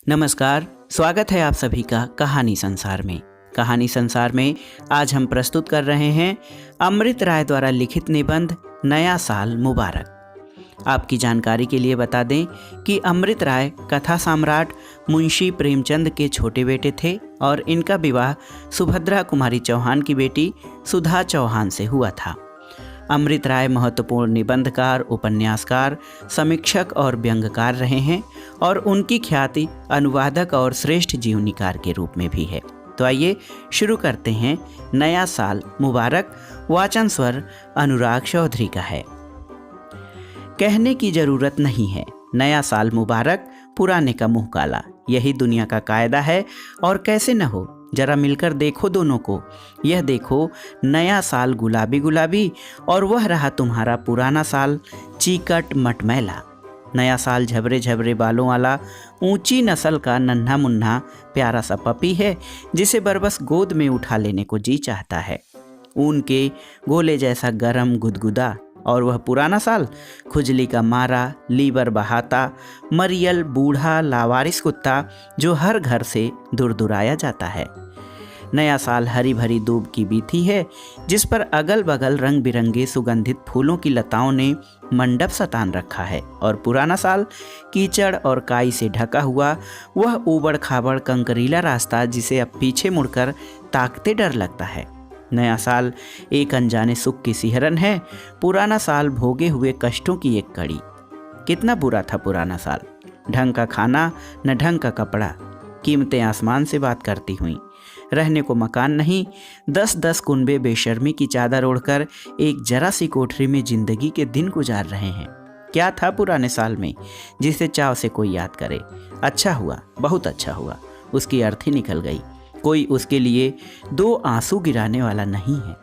नमस्कार, स्वागत है आप सभी का कहानी संसार में। कहानी संसार में आज हम प्रस्तुत कर रहे हैं अमृत राय द्वारा लिखित निबंध नया साल मुबारक। आपकी जानकारी के लिए बता दें कि अमृत राय कथा सम्राट मुंशी प्रेमचंद के छोटे बेटे थे और इनका विवाह सुभद्रा कुमारी चौहान की बेटी सुधा चौहान से हुआ था। अमृत राय महत्वपूर्ण निबंधकार, उपन्यासकार, समीक्षक और व्यंग्यकार रहे हैं और उनकी ख्याति अनुवादक और श्रेष्ठ जीवनीकार के रूप में भी है। तो आइए शुरू करते हैं। नया साल मुबारक। वाचन स्वर अनुराग चौधरी का है। कहने की जरूरत नहीं है, नया साल मुबारक, पुराने का मुंह काला, यही दुनिया का कायदा है और कैसे न हो। जरा मिलकर देखो दोनों को, यह देखो नया साल गुलाबी गुलाबी और वह रहा तुम्हारा पुराना साल चीकट मटमैला। नया साल झबरे झबरे बालों वाला ऊंची नस्ल का नन्हा मुन्ना प्यारा सा पपी है जिसे बरबस गोद में उठा लेने को जी चाहता है। ऊन के गोले जैसा गरम गुदगुदा। और वह पुराना साल खुजली का मारा, लीवर बहाता, मरियल बूढ़ा लावारिस कुत्ता जो हर घर से दूर दुराया जाता है। नया साल हरी भरी दूब की बीथी है जिस पर अगल बगल रंग बिरंगे सुगंधित फूलों की लताओं ने मंडप सतान रखा है। और पुराना साल कीचड़ और काई से ढका हुआ वह ऊबड़ खाबड़ कंकरीला रास्ता जिसे अब पीछे मुड़कर ताकते डर लगता है। नया साल एक अनजाने सुख की सिहरन है, पुराना साल भोगे हुए कष्टों की एक कड़ी। कितना बुरा था पुराना साल, ढंग का खाना न ढंग का कपड़ा, कीमतें आसमान से बात करती हुई, रहने को मकान नहीं, 10-10 कुनबे बेशर्मी की चादर ओढ़कर एक जरा सी कोठरी में जिंदगी के दिन गुजार रहे हैं। क्या था पुराने साल में जिसे चाव से कोई याद करे। अच्छा हुआ, बहुत अच्छा हुआ, उसकी अर्थी निकल गई। कोई उसके लिए दो आंसू गिराने वाला नहीं है।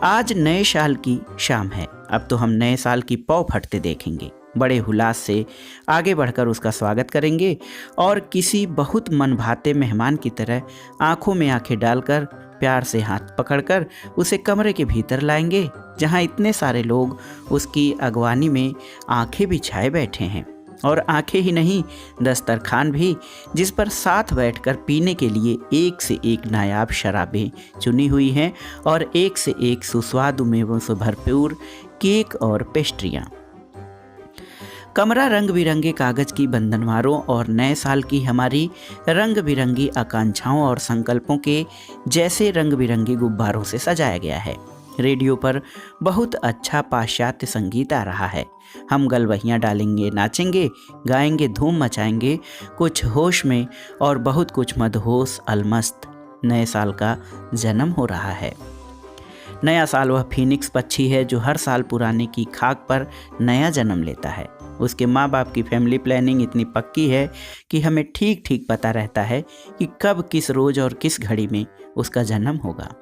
आज नए साल की शाम है, अब तो हम नए साल की पौ फटते देखेंगे। बड़े हुलास से आगे बढ़कर उसका स्वागत करेंगे और किसी बहुत मनभाते मेहमान की तरह आंखों में आंखें डालकर प्यार से हाथ पकड़कर उसे कमरे के भीतर लाएंगे जहां इतने सारे लोग उसकी अगवानी में आंखें बिछाए बैठे हैं। और आंखें ही नहीं, दस्तरखान भी, जिस पर साथ बैठकर पीने के लिए एक से एक नायाब शराबें चुनी हुई हैं और एक से एक सुस्वादु मेवों से भरपूर केक और पेस्ट्रियाँ। कमरा रंग बिरंगे कागज की बंधनवारों और नए साल की हमारी रंग बिरंगी आकांक्षाओं और संकल्पों के जैसे रंग बिरंगे गुब्बारों से सजाया गया है। रेडियो पर बहुत अच्छा पाश्चात्य संगीत आ रहा है। हम गलवहियाँ डालेंगे, नाचेंगे, गाएंगे, धूम मचाएंगे, कुछ होश में और बहुत कुछ मदहोश अलमस्त। नए साल का जन्म हो रहा है। नया साल वह फीनिक्स पक्षी है जो हर साल पुराने की खाक पर नया जन्म लेता है। उसके माँ बाप की फैमिली प्लानिंग इतनी पक्की है कि हमें ठीक ठीक पता रहता है कि कब, किस रोज और किस घड़ी में उसका जन्म होगा।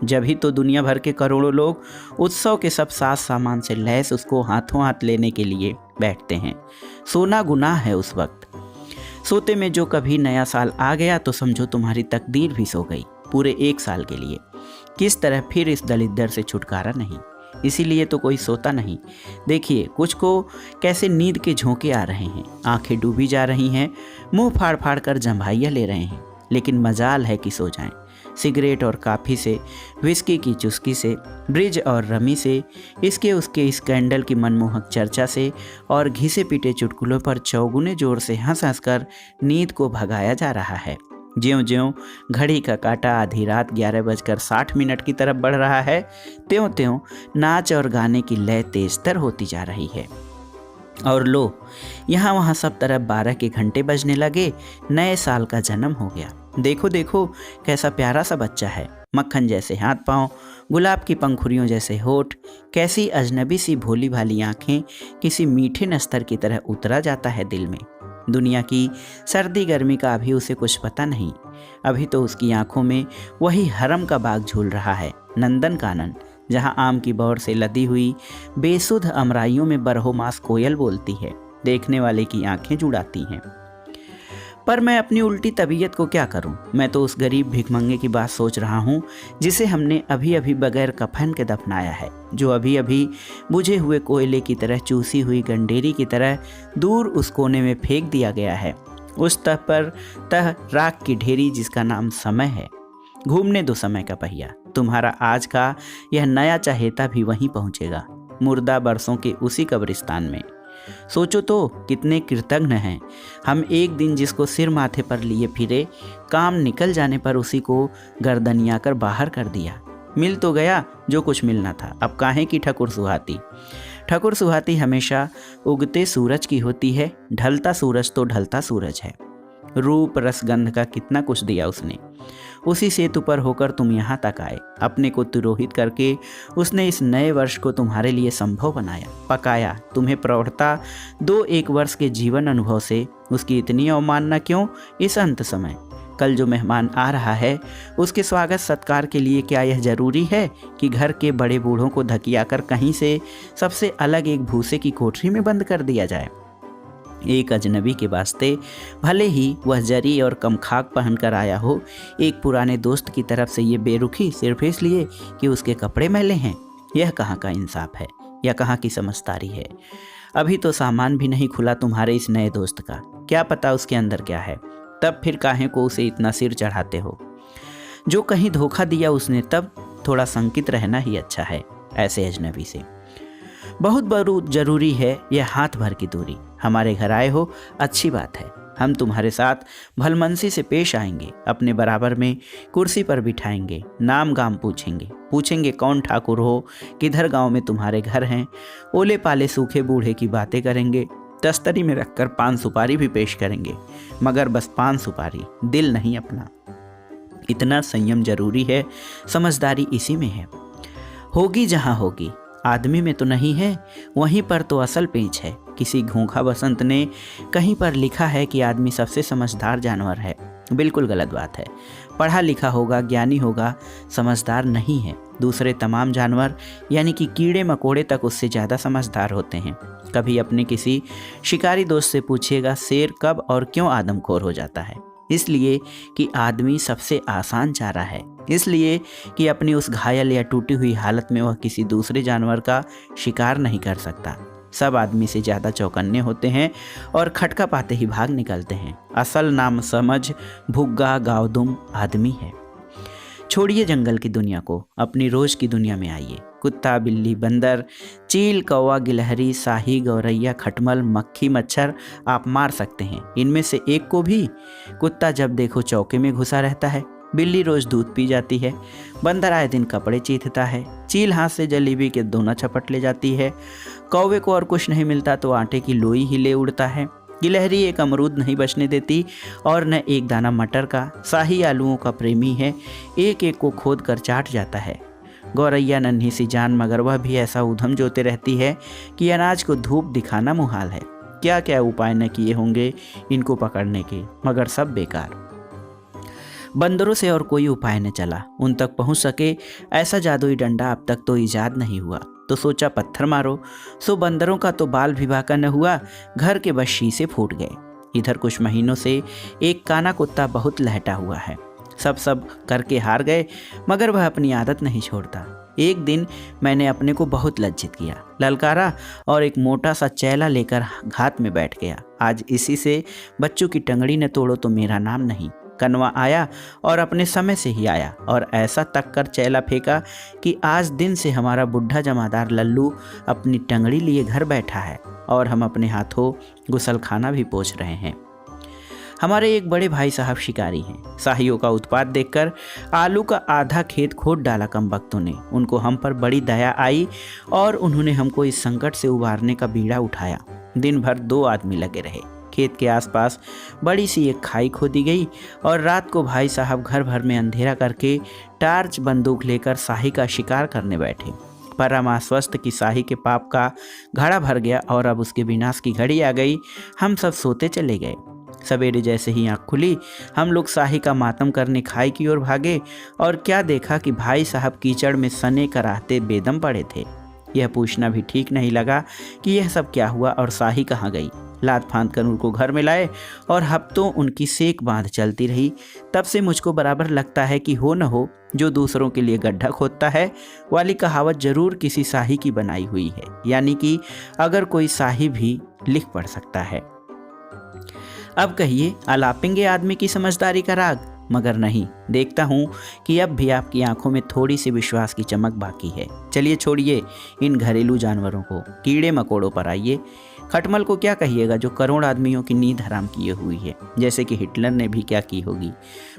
जब ही तो दुनिया भर के करोड़ों लोग उत्सव के सब साज सामान से लैस उसको हाथों हाथ लेने के लिए बैठते हैं। सोना गुनाह है उस वक्त। सोते में जो कभी नया साल आ गया तो समझो तुम्हारी तकदीर भी सो गई पूरे 1 साल के लिए। किस तरह फिर इस दलिद्दर से छुटकारा नहीं, इसीलिए तो कोई सोता नहीं। देखिए कुछ को कैसे नींद के झोंके आ रहे हैं, आंखें डूबी जा रही हैं, मुंह फाड़ फाड़ कर जम्भाइयाँ ले रहे हैं, लेकिन मजाल है कि सो जाएं। सिगरेट और काफ़ी से, विस्की की चुस्की से, ब्रिज और रमी से, इसके उसके स्कैंडल की मनमोहक चर्चा से और घिसे पीटे चुटकुलों पर चौगुने जोर से हंस हंस कर नींद को भगाया जा रहा है। ज्यों-ज्यों घड़ी का काटा आधी रात 11:60 की तरफ बढ़ रहा है, त्यों-त्यों नाच और गाने की लय तेजतर होती जा रही है। और लो, यहाँ वहाँ सब तरफ 12 के घंटे बजने लगे। नए साल का जन्म हो गया। देखो देखो कैसा प्यारा सा बच्चा है, मक्खन जैसे हाथ पाँव, गुलाब की पंखुड़ियों जैसे होठ, कैसी अजनबी सी भोली भाली आँखें, किसी मीठे नस्तर की तरह उतरा जाता है दिल में। दुनिया की सर्दी गर्मी का अभी उसे कुछ पता नहीं। अभी तो उसकी आंखों में वही हरम का बाग झूल रहा है, नंदन कानन, जहां आम की बौर से लदी हुई बेसुध अमराइयों में बरहोमास कोयल बोलती है, देखने वाले की आंखें जुड़ाती हैं। पर मैं अपनी उल्टी तबीयत को क्या करूं? मैं तो उस गरीब भिखमंगे की बात सोच रहा हूं जिसे हमने अभी अभी बगैर कफन के दफनाया है, जो अभी अभी बुझे हुए कोयले की तरह, चूसी हुई गंडेरी की तरह दूर उस कोने में फेंक दिया गया है। उस तह पर तह राख की ढेरी जिसका नाम समय है। घूमने दो समय का पहिया, तुम्हारा आज का यह नया चहेता भी वहीं पहुंचेगा, मुर्दा बरसों के उसी कब्रिस्तान में। सोचो तो कितने कृतज्ञ हैं हम, एक दिन जिसको सिर माथे पर लिए फिरे, काम निकल जाने पर उसी को गर्दनिया कर बाहर कर दिया। मिल तो गया जो कुछ मिलना था, अब काहे की ठकुर सुहाती। ठकुर सुहाती हमेशा उगते सूरज की होती है, ढलता सूरज तो ढलता सूरज है। रूप रसगंध का कितना कुछ दिया उसने, उसी सेतु पर होकर तुम यहाँ तक आए। अपने को तिरोहित करके उसने इस नए वर्ष को तुम्हारे लिए संभव बनाया, पकाया। तुम्हें प्रौढ़ता 2-1 वर्ष के जीवन अनुभव से उसकी इतनी अवमानना क्यों इस अंत समय? कल जो मेहमान आ रहा है उसके स्वागत सत्कार के लिए क्या यह जरूरी है कि घर के बड़े बूढ़ों को धकिया कर कहीं से सबसे अलग एक भूसे की कोठरी में बंद कर दिया जाए? एक अजनबी के वास्ते भले ही वह जरी और कमखाक पहनकर आया हो, एक पुराने दोस्त की तरफ से ये बेरुखी सिर्फ इसलिए कि उसके कपड़े मैले हैं, यह कहाँ का इंसाफ है या कहाँ की समझदारी है? अभी तो सामान भी नहीं खुला तुम्हारे इस नए दोस्त का, क्या पता उसके अंदर क्या है। तब फिर काहे को उसे इतना सिर चढ़ाते हो? जो कहीं धोखा दिया उसने, तब थोड़ा संकित रहना ही अच्छा है ऐसे अजनबी से। बहुत जरूरी है यह हाथ भर की दूरी। हमारे घर आए हो, अच्छी बात है, हम तुम्हारे साथ भलमनसी से पेश आएंगे, अपने बराबर में कुर्सी पर बिठाएंगे, नाम गाम पूछेंगे कौन ठाकुर हो, किधर गांव में तुम्हारे घर हैं, ओले पाले सूखे बूढ़े की बातें करेंगे, तस्तरी में रखकर 5 सुपारी भी पेश करेंगे, मगर बस 5 सुपारी, दिल नहीं अपना। इतना संयम जरूरी है, समझदारी इसी में है। होगी जहाँ होगी, आदमी में तो नहीं है, वहीं पर तो असल पेंच है। किसी घोंघा बसंत ने कहीं पर लिखा है कि आदमी सबसे समझदार जानवर है। बिल्कुल गलत बात है। पढ़ा लिखा होगा, ज्ञानी होगा, समझदार नहीं है। दूसरे तमाम जानवर यानी कि कीड़े मकोड़े तक उससे ज़्यादा समझदार होते हैं। कभी अपने किसी शिकारी दोस्त से पूछिएगा शेर कब और क्यों आदमखोर हो जाता है? इसलिए कि आदमी सबसे आसान चारा है, इसलिए कि अपनी उस घायल या टूटी हुई हालत में वह किसी दूसरे जानवर का शिकार नहीं कर सकता। सब आदमी से ज़्यादा चौकन्ने होते हैं और खटका पाते ही भाग निकलते हैं। असल नाम समझ भुग्गा गावदुम आदमी है। छोड़िए जंगल की दुनिया को, अपनी रोज की दुनिया में आइए। कुत्ता, बिल्ली, बंदर, चील, कौवा, गिलहरी, साही, गौरैया, खटमल, मक्खी, मच्छर आप मार सकते हैं, इनमें से एक को भी। कुत्ता जब देखो चौके में घुसा रहता है, बिल्ली रोज दूध पी जाती है, बंदर आए दिन कपड़े चीथता है, चील हाथ से जलेबी के दोना चपट ले जाती है, कौवे को और कुछ नहीं मिलता तो आटे की लोई ही ले उड़ता है, गिलहरी एक अमरूद नहीं बचने देती और न एक दाना मटर का, शाही आलूओं का प्रेमी है, एक एक को खोद कर चाट जाता है। गौरैया नन्ही सी जान, मगर वह भी ऐसा उधम जोते रहती है कि अनाज को धूप दिखाना मुहाल है। क्या क्या उपाय न किए होंगे इनको पकड़ने के, मगर सब बेकार। बंदरों से और कोई उपाय न चला, उन तक पहुंच सके ऐसा जादुई डंडा अब तक तो इजाद नहीं हुआ। तो सोचा पत्थर मारो, सो बंदरों का तो बाल विवाह का न हुआ, घर के बस शीशे फूट गए। इधर कुछ महीनों से एक काना कुत्ता बहुत लहटा हुआ है, सब करके हार गए, मगर वह अपनी आदत नहीं छोड़ता। एक दिन मैंने अपने को बहुत लज्जित किया, ललकारा और एक मोटा सा चैला लेकर घात में बैठ गया। आज इसी से बच्चों की टंगड़ी न तोड़ो तो मेरा नाम नहीं। कनवा आया और अपने समय से ही आया और ऐसा तक कर चैला फेंका कि आज दिन से हमारा बुढ़ा जमादार लल्लू अपनी टंगड़ी लिए घर बैठा है और हम अपने हाथों गुसलखाना भी पोंछ रहे हैं। हमारे एक बड़े भाई साहब शिकारी हैं। शाहियों का उत्पात देखकर आलू का आधा खेत खोद डाला कमबख्तों ने। उनको हम पर बड़ी दया आई और उन्होंने हमको इस संकट से उबारने का बीड़ा उठाया। दिन भर 2 आदमी लगे रहे। खेत के आसपास बड़ी सी एक खाई खोदी गई और रात को भाई साहब घर भर में अंधेरा करके टार्च बंदूक लेकर शाही का शिकार करने बैठे। परम आश्वस्त कि शाही के पाप का घड़ा भर गया और अब उसके विनाश की घड़ी आ गई। हम सब सोते चले गए। सवेरे जैसे ही आँख खुली, हम लोग शाही का मातम करने खाई की ओर भागे और क्या देखा कि भाई साहब कीचड़ में सने कराहते बेदम पड़े थे। यह पूछना भी ठीक नहीं लगा कि यह सब क्या हुआ और शाही कहाँ गई। लात फांद कर उनको घर में लाए और हफ्तों उनकी सेक बांध चलती रही। तब से मुझको बराबर लगता है कि हो न हो जो दूसरों के लिए गड्ढा खोदता है वाली कहावत जरूर किसी शाही की बनाई हुई है, यानी कि अगर कोई शाही भी लिख पढ़ सकता है। अब कहिए, अलापेंगे आदमी की समझदारी का राग? मगर नहीं, देखता हूँ कि अब भी आपकी आंखों में थोड़ी सी विश्वास की चमक बाकी है। चलिए छोड़िए इन घरेलू जानवरों को, कीड़े मकोड़ों पर आइए। खटमल को क्या कहिएगा जो करोड़ आदमियों की नींद हराम किए हुई है, जैसे कि हिटलर ने भी क्या की होगी।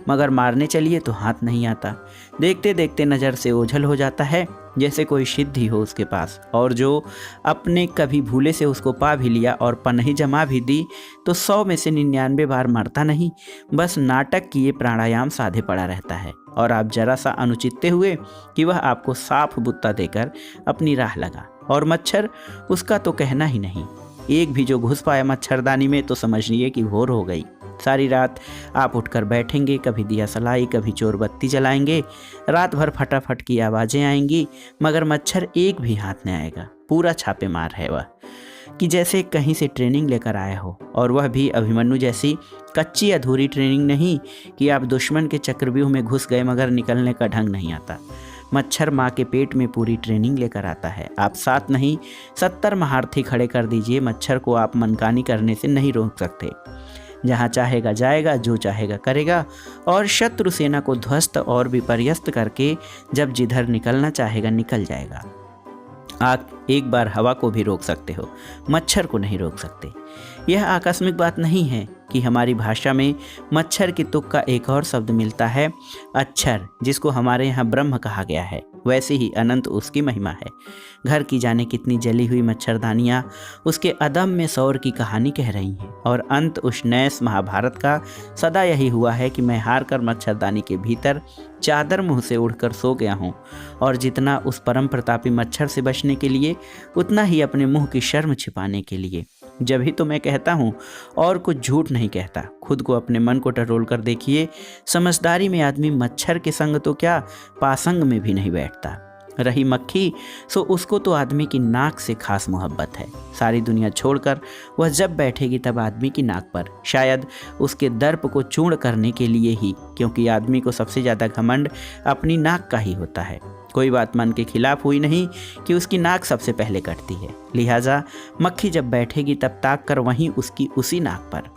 मगर मारने चलिए तो हाथ नहीं आता, देखते देखते नज़र से ओझल हो जाता है, जैसे कोई सिद्धि हो उसके पास। और जो अपने कभी भूले से उसको पा भी लिया और पनही जमा भी दी तो 100 में से 99 बार मरता नहीं, बस नाटक किए प्राणायाम साधे पड़ा रहता है। और आप जरा सा अनुचित्ते हुए कि वह आपको साफ बुत्ता देकर अपनी राह लगा। और मच्छर, उसका तो कहना ही नहीं, एक भी जो घुस पाया मच्छरदानी में तो समझिए कि भोर हो गई। सारी रात आप उठकर बैठेंगे, कभी दिया सलाई, कभी चोर बत्ती जलाएंगे, रात भर फटाफट की आवाज़ें आएंगी, मगर मच्छर एक भी हाथ नहीं आएगा। पूरा छापेमार है वह, कि जैसे कहीं से ट्रेनिंग लेकर आया हो, और वह भी अभिमन्यु जैसी कच्ची अधूरी ट्रेनिंग नहीं कि आप दुश्मन के चक्रव्यूह में घुस गए मगर निकलने का ढंग नहीं आता। मच्छर माँ के पेट में पूरी ट्रेनिंग लेकर आता है। आप 7 नहीं 70 महारथी खड़े कर दीजिए, मच्छर को आप मनकानी करने से नहीं रोक सकते। जहाँ चाहेगा जाएगा, जो चाहेगा करेगा, और शत्रु सेना को ध्वस्त और विपर्यस्त करके जब जिधर निकलना चाहेगा निकल जाएगा। आप एक बार हवा को भी रोक सकते हो, मच्छर को नहीं रोक सकते। यह आकस्मिक बात नहीं है कि हमारी भाषा में मच्छर की तुक का एक और शब्द मिलता है, अक्षर, जिसको हमारे यहाँ ब्रह्म कहा गया है। वैसे ही अनंत उसकी महिमा है। घर की जाने कितनी जली हुई मच्छरदानियाँ उसके अदम्य सौर की कहानी कह रही हैं। और अंत उस नैस महाभारत का सदा यही हुआ है कि मैं हार कर मच्छरदानी के भीतर चादर मुँह से उड़कर सो गया हूँ, और जितना उस परम प्रतापी मच्छर से बचने के लिए, उतना ही अपने मुँह की शर्म छिपाने के लिए। जब ही तो मैं कहता हूँ, और कुछ झूठ नहीं कहता। खुद को, अपने मन को टटोल कर देखिए। समझदारी में आदमी मच्छर के संग तो क्या, पासंग में भी नहीं बैठता। रही मक्खी, सो उसको तो आदमी की नाक से खास मोहब्बत है। सारी दुनिया छोड़कर वह जब बैठेगी तब आदमी की नाक पर, शायद उसके दर्प को चूर्ण करने के लिए ही, क्योंकि आदमी को सबसे ज़्यादा घमंड अपनी नाक का ही होता है। कोई बात मन के खिलाफ हुई नहीं कि उसकी नाक सबसे पहले कटती है। लिहाजा मक्खी जब बैठेगी तब ताक कर वहीं उसकी उसी नाक पर।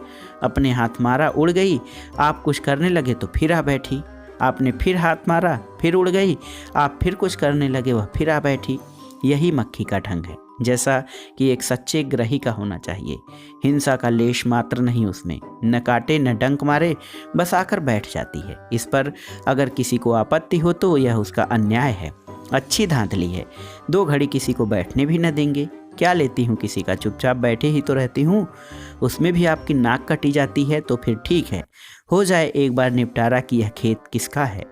अपने हाथ मारा, उड़ गई, आप कुछ करने लगे तो फिर आ बैठी। आपने फिर हाथ मारा, फिर उड़ गई, आप फिर कुछ करने लगे, वह फिर आ बैठी। यही मक्खी का ढंग है, जैसा कि एक सच्चे ग्रही का होना चाहिए। हिंसा का लेश मात्र नहीं उसमें, न काटे न डंक मारे, बस आकर बैठ जाती है। इस पर अगर किसी को आपत्ति हो तो यह उसका अन्याय है। अच्छी धांधली है, 2 घड़ी किसी को बैठने भी न देंगे। क्या लेती हूँ किसी का, चुपचाप बैठे ही तो रहती हूँ। उसमें भी आपकी नाक कटी जाती है तो फिर ठीक है, हो जाए एक बार निपटारा कि यह खेत किसका है।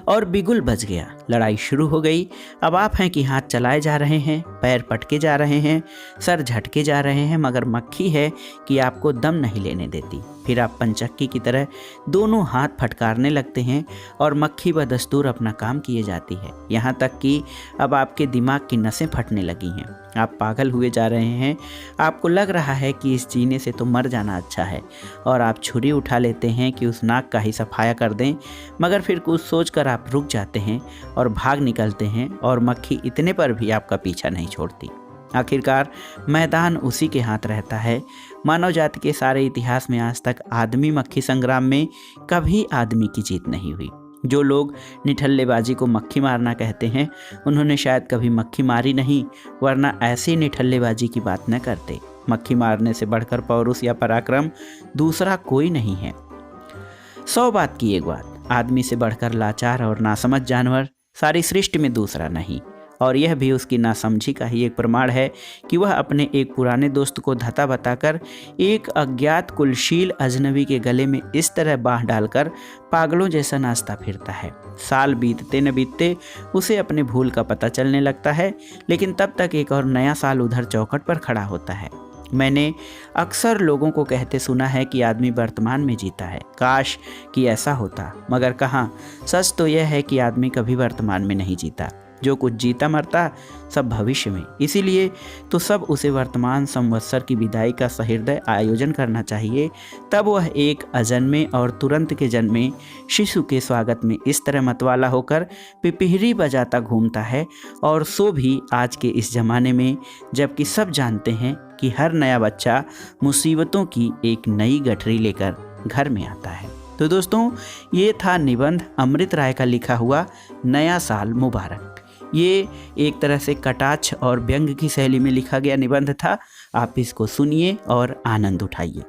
और बिगुल बज गया, लड़ाई शुरू हो गई। अब आप हैं कि हाथ चलाए जा रहे हैं, पैर पटके जा रहे हैं, सर झटके जा रहे हैं, मगर मक्खी है कि आपको दम नहीं लेने देती। फिर आप पंचक्की की तरह दोनों हाथ फटकारने लगते हैं और मक्खी बदस्तूर अपना काम किए जाती है। यहाँ तक कि अब आपके दिमाग की नसें फटने लगी हैं। आप पागल हुए जा रहे हैं। आपको लग रहा है कि इस जीने से तो मर जाना अच्छा है, और आप छुरी उठा लेते हैं कि उस नाक का ही सफाया कर दें, मगर फिर कुछ सोचकर आप रुक जाते हैं और भाग निकलते हैं, और मक्खी इतने पर भी आपका पीछा नहीं छोड़ती। आखिरकार मैदान उसी के हाथ रहता है। मानव जाति के सारे इतिहास में आज तक आदमी मक्खी संग्राम में कभी आदमी की जीत नहीं हुई। जो लोग निठल्लेबाजी को मक्खी मारना कहते हैं, उन्होंने शायद कभी मक्खी मारी नहीं, वरना ऐसी निठल्लेबाजी की बात न करते। मक्खी मारने से बढ़कर पौरुष या पराक्रम दूसरा कोई नहीं है। 100 बात की एक बात, आदमी से बढ़कर लाचार और नासमझ जानवर सारी सृष्टि में दूसरा नहीं। और यह भी उसकी नासमझी का ही एक प्रमाण है कि वह अपने एक पुराने दोस्त को धता बताकर एक अज्ञात कुलशील अजनबी के गले में इस तरह बाह डालकर पागलों जैसा नाचता फिरता है। साल बीतते न बीतते उसे अपने भूल का पता चलने लगता है, लेकिन तब तक एक और नया साल उधर चौखट पर खड़ा होता है। मैंने अक्सर लोगों को कहते सुना है कि आदमी वर्तमान में जीता है। काश कि ऐसा होता, मगर कहाँ। सच तो यह है कि आदमी कभी वर्तमान में नहीं जीता। जो कुछ जीता मरता सब भविष्य में, इसीलिए तो सब उसे वर्तमान संवत्सर की विदाई का सहृदय आयोजन करना चाहिए। तब वह एक अजन्मे और तुरंत के जन्मे शिशु के स्वागत में इस तरह मतवाला होकर पिपहिरी बजाता घूमता है, और सो भी आज के इस जमाने में, जबकि सब जानते हैं कि हर नया बच्चा मुसीबतों की एक नई गठरी लेकर घर में आता है। तो दोस्तों, ये था निबंध अमृत राय का लिखा हुआ नया साल मुबारक। ये एक तरह से कटाक्ष और व्यंग की शैली में लिखा गया निबंध था। आप इसको सुनिए और आनंद उठाइए।